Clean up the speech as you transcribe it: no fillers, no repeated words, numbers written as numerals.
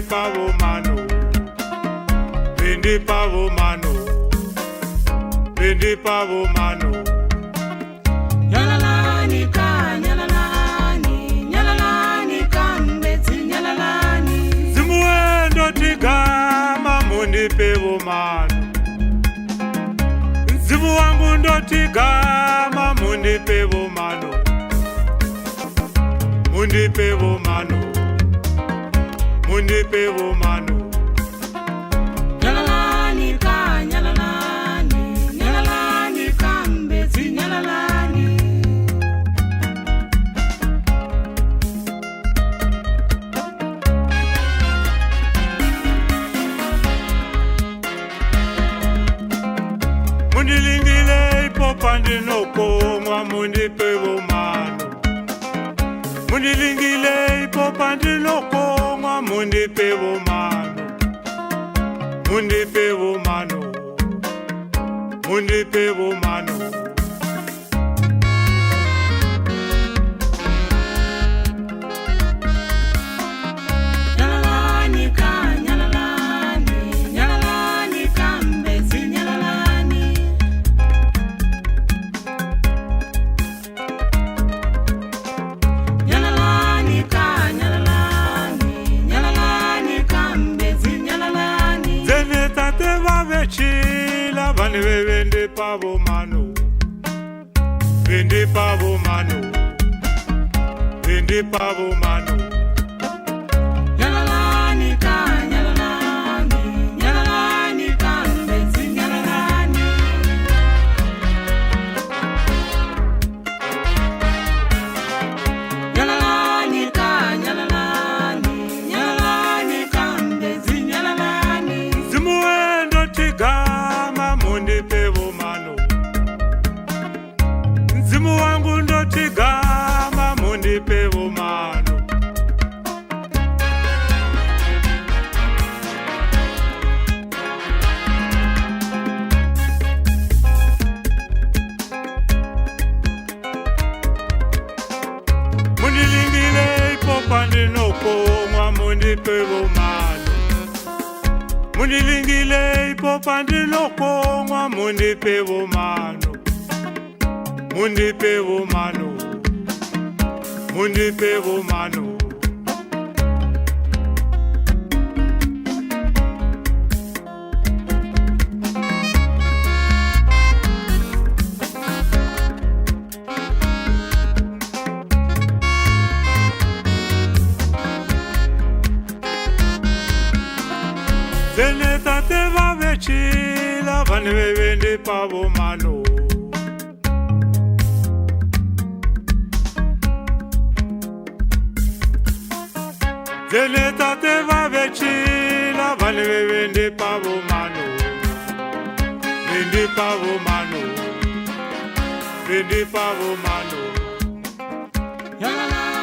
pavo mano, vendi pavo mano, vendi pavo mano. Nyalalani ka, nyalalani kambetsi, nyalalani. Zimuendo tigama mundi pevo mano, zimu wangu ndo tigama mundi pevo mano, mundi pevo mano, mundi pevo mano. Nyalalani ka, nyalalani kambetsi, nyalalani. Mundilingile ipopandi nokongwa mundi pevo mano, mundilingile ipopandi nokongwa mundi pevo mano, mundi pevo mano, mundi pevo mano. Nyalalani ka, nyalalani kambetsi, nyalalani. Nyalalani ka, nyalalani kambetsi, nyalalani. Zene tate vavechila vane vende pavo mano, vende pavo mano, vende pavo mano. Nyalalani ka, nyalalani kambetsi, nyalalani. Nyalalani ka, nyalalani kambetsi, nyalalani. Zimuendo tigama mundi pevo mano, zimu wangu ndo tigama mundi pevo mano. Mundilingile ipopandi nokongwa mundi pevo mano, mundilingile ipopandi nokongwa mundi pevo mano, mundi pevo mano, mundi pevo mano. Zene tate vavechila vane vende pavo mano, zene tate vavechila vane vende pavo mano, vende pavo mano, vende pavo mano. Nyalalani